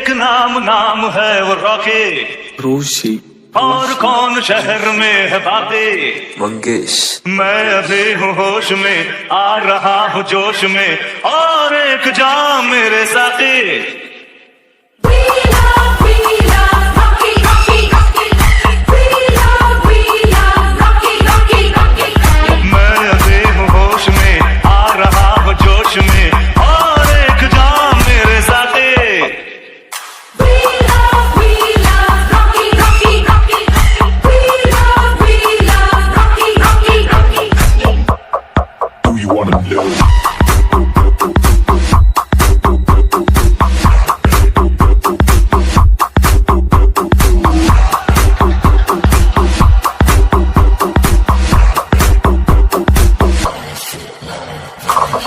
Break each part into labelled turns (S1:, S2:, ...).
S1: एक नाम है वो रॉकी,
S2: रोशी,
S1: और कौन शहर में है बाकी।
S2: मंगेश,
S1: मैं अभी हूँ होश में, आ रहा हूँ जोश में, और एक जाम मेरे साथी। मैं अभी हूँ होश में, आ रहा हूँ जोश में, और एक जाम मेरे साथी।
S3: Do you wanna know?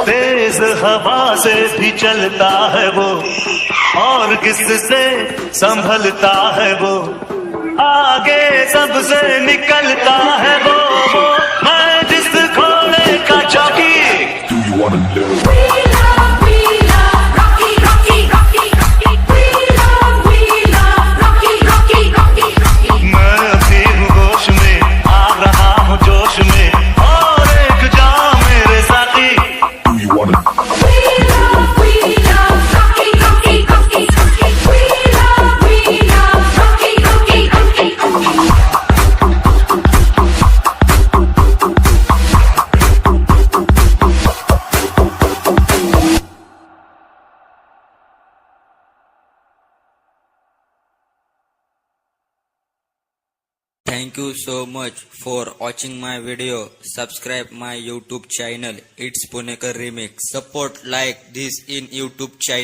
S1: तेज हवा से भी चलता है वो, और किससे संभलता है वो, आगे सबसे निकलता है वो मैं जिस घोड़े का चौकी।
S3: Do you wanna know?
S1: मैं अभी हूँ होश में, आ रहा हूँ जोश में, और एक जाम मेरे साथी।
S3: Do you wanna?
S4: Thank you so much for watching my video. Subscribe my YouTube channel. It's Punekar Remix. Support like this in YouTube channel.